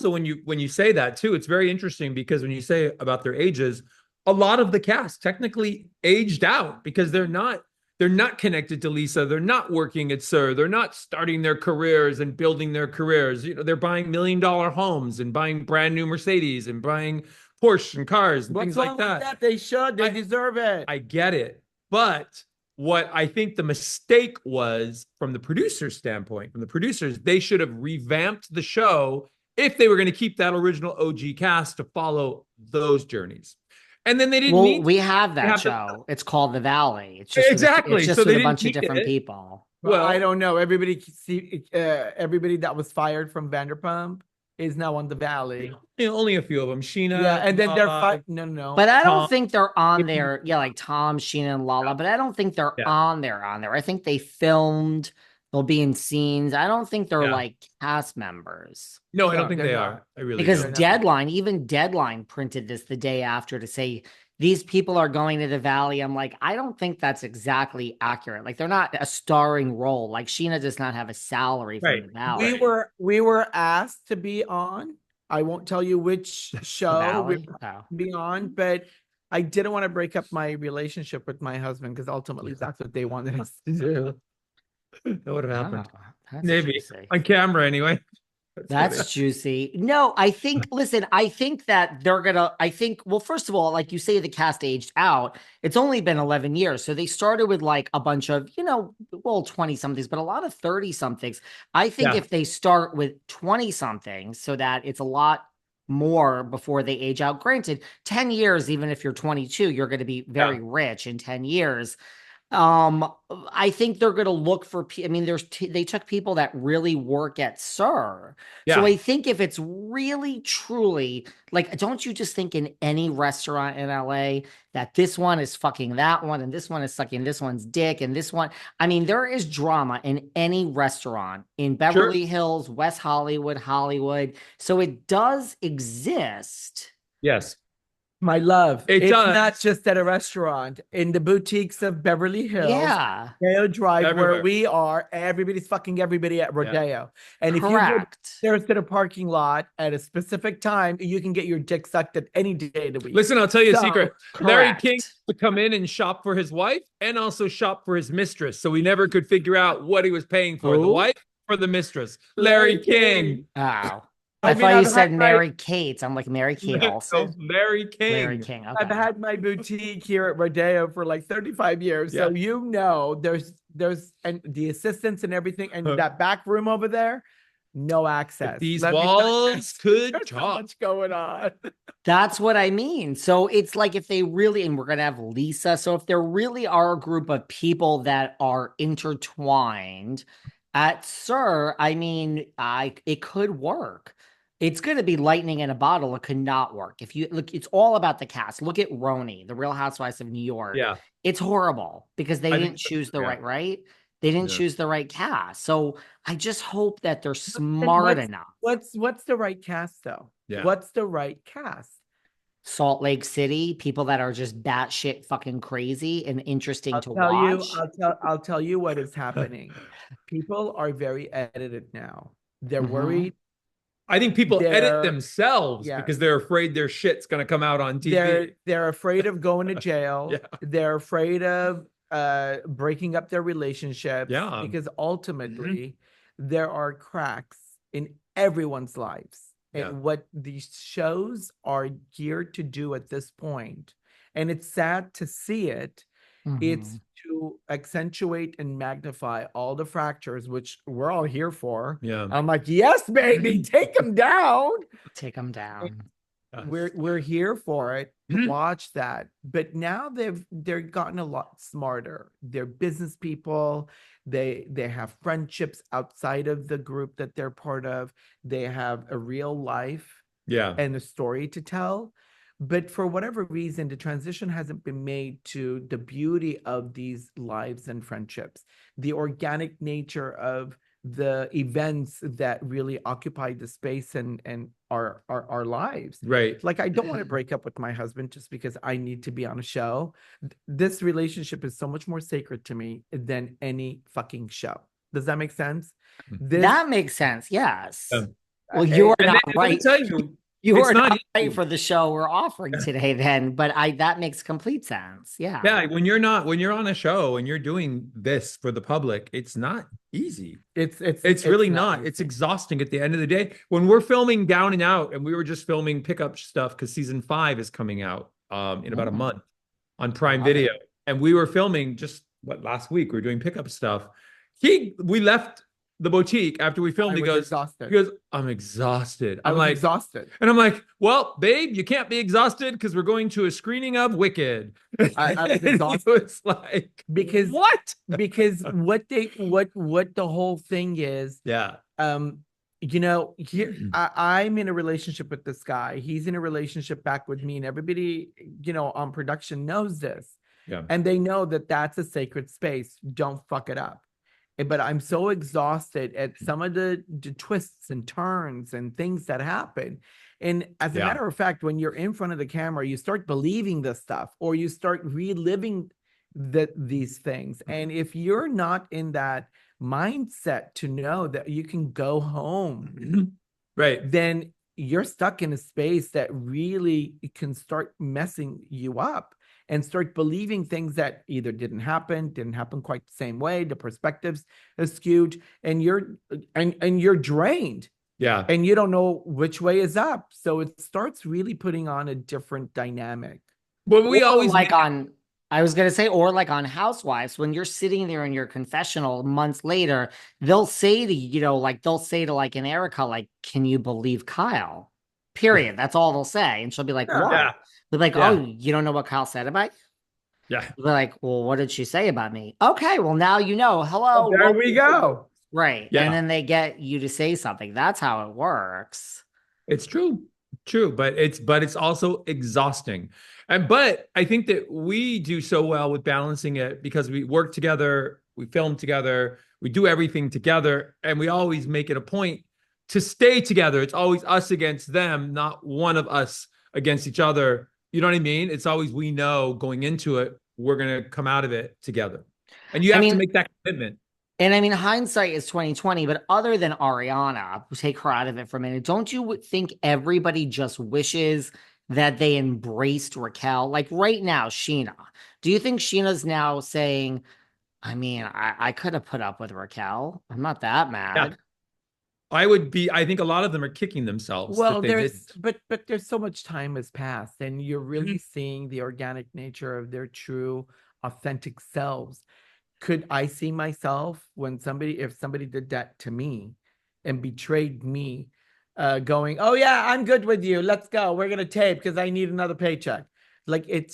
when you say that too, it's very interesting because when you say about their ages, a lot of the cast technically aged out because they're not connected to Lisa. They're not working at Sir. They're not starting their careers and building their careers. They're buying $1 million homes and buying brand new Mercedes and buying Porsche and cars and things like that. They should. They deserve it. I get it. But what I think the mistake was from the producer's standpoint, from the producers, they should have revamped the show if they were going to keep that original OG cast to follow those journeries. And then they didn't need. We have that show. It's called The Valley. It's just exactly. It's just so with a bunch of different people. Well, I don't know. Everybody that was fired from Vanderpump is now on The Valley. Only a few of them. Scheana. Yeah, and then they're no. But I don't think they're on there. Yeah, like Tom, Scheana, and Lala. But I don't think they're on there. I think they filmed. They'll be in scenes. I don't think they're like cast members. No, I don't think they are. I really because Deadline printed this the day after to say these people are going to the Valley. I'm like, I don't think that's exactly accurate. Like they're not a starring role. Like Scheana does not have a salary from the Valley. We were asked to be on. I won't tell you which show we were be on, but I didn't want to break up my relationship with my husband because ultimately that's what they wanted us to do. That would have happened. Maybe juicy. On camera anyway. That's juicy. No, I think that they're gonna, well, first of all, like you say, the cast aged out. It's only been 11 years. So they started with like a bunch of, 20 somethings, but a lot of 30 somethings. I think if they start with 20 somethings so that it's a lot more before they age out. Granted, 10 years, even if you're 22, you're going to be very rich in 10 years. I think they're going to look for, they took people that really work at Sir. Yeah. So I think if it's really truly like, don't you just think in any restaurant in LA that this one is fucking that one and this one is sucking this one's dick and this one, there is drama in any restaurant in Beverly Hills, West Hollywood. So it does exist. Yes. My love, it's not just at a restaurant. In the boutiques of Beverly Hills, Rodeo Drive, everywhere. Where we are, everybody's fucking everybody at Rodeo. Yeah. And if you go there to the parking lot at a specific time, you can get your dick sucked at any day of the week. Listen, I'll tell you a secret. Larry King would come in and shop for his wife and also shop for his mistress. So we never could figure out what he was paying for, the wife or the mistress. Larry King. Wow. I thought you said Mary Kate. I'm like Mary Kate also. Mary King. Mary King. Okay. I've had my boutique here at Rodeo for like 35 years. Yeah. So there's and the assistants and everything, and that back room over there, no access. But these walls could talk. So much going on. That's what I mean. So it's like if they really, and we're gonna have Lisa. So if there really are a group of people that are intertwined at Sir, it could work. It's going to be lightning in a bottle. It could not work. If you look, it's all about the cast. Look at RHONY, the Real Housewives of New York. Yeah. It's horrible because they didn't choose the right? They didn't choose the right cast. So I just hope that they're smart enough. What's the right cast though? Yeah. What's the right cast? Salt Lake City, people that are just batshit fucking crazy and interesting to watch. I'll tell you what is happening. People are very edited now. They're worried. I think people edit themselves because they're afraid their shit's going to come out on TV. They're afraid of going to jail. They're afraid of breaking up their relationships because ultimately there are cracks in everyone's lives. And what these shows are geared to do at this point, and it's sad to see it, it's to accentuate and magnify all the fractures, which we're all here for. Yeah. I'm like, yes, baby, take them down. Take them down. We're here for it. Watch that. But now they're gotten a lot smarter. They're business people. They have friendships outside of the group that they're part of. They have a real life and a story to tell. But for whatever reason, the transition hasn't been made to the beauty of these lives and friendships, the organic nature of the events that really occupy the space and our lives. Right. Like, I don't want to break up with my husband just because I need to be on a show. This relationship is so much more sacred to me than any fucking show. Does that make sense? That makes sense. Yes. Well, you are And not let me right. tell you, You it's are not not right easy. for the show we're offering today then, but that makes complete sense. Yeah. Yeah, when you're on a show and you're doing this for the public, it's not easy. It's really not. It's easy. exhausting at the end of the day. When we're filming Down and Out, and we were just filming pickup stuff because season 5 is coming out in about a month on Prime Love Video. it. And we were filming just last week, we were doing pickup stuff. We left the boutique after we filmed. I He was goes, exhausted. I'm exhausted. I I'm was like, exhausted. and I'm like, well, babe, you can't be exhausted because we're going to a screening of Wicked. I was And he exhausted. was like, Because what? because what the whole thing is, Yeah. here I'm in a relationship with this guy. He's in a relationship back with me, and everybody, on production knows this. Yeah. And they know that that's a sacred space. Don't fuck it up. But I'm so exhausted at some of the twists and turns and things that happen. And as a matter of fact, when you're in front of the camera, you start believing this stuff, or you start reliving these things. And if you're not in that mindset to know that you can go home, right, then you're stuck in a space that really can start messing you up, and start believing things that either didn't happen quite the same way. The perspectives are skewed, and you're drained. Yeah. And you don't know which way is up. So it starts really putting on a different dynamic. Well, we always I was going to say, or like on Housewives, when you're sitting there in your confessional months later, they'll say to like an Erica, like, can you believe Kyle? Period. That's all they'll say. And she'll be like, what? Yeah. They're like, Yeah. oh, you don't know what Kyle said about you? Yeah. They're like, well, what did she say about me? Okay, well, now you know. Hello. There we go. Right. Yeah. And then they get you to say something. That's how it works. It's true, but it's also exhausting. But I think that we do so well with balancing it because we work together, we film together, we do everything together, and we always make it a point to stay together. It's always us against them, not one of us against each other. You know what I mean? It's always, we know going into it, we're going to come out of it together. And you have to make that commitment. And I mean, hindsight is 2020, but other than Ariana, take her out of it for a minute, don't you think everybody just wishes that they embraced Raquel? Like right now, Scheana. Do you think Sheena's now saying, I mean, I could have put up with Raquel. I'm not that mad. Yeah. I think a lot of them are kicking themselves. Well, but there's so much time has passed, and you're really seeing the organic nature of their true, authentic selves. Could I see myself if somebody did that to me and betrayed me, going, oh yeah, I'm good with you. Let's go. We're going to tape because I need another paycheck. Like you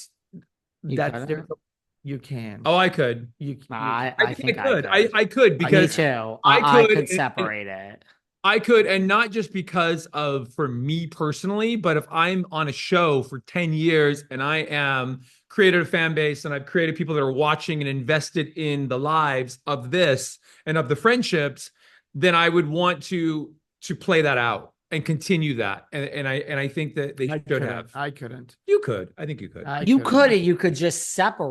can. Oh, I could. I think I could because me too. I could separate it. I could, and not just because of for me personally, but if I'm on a show for 10 years and I am created a fan base and I've created people that are watching and invested in the lives of this and of the friendships, then I would want to play that out and continue that. And I think that they should have. I couldn't. You could. I think you could. You could just separate.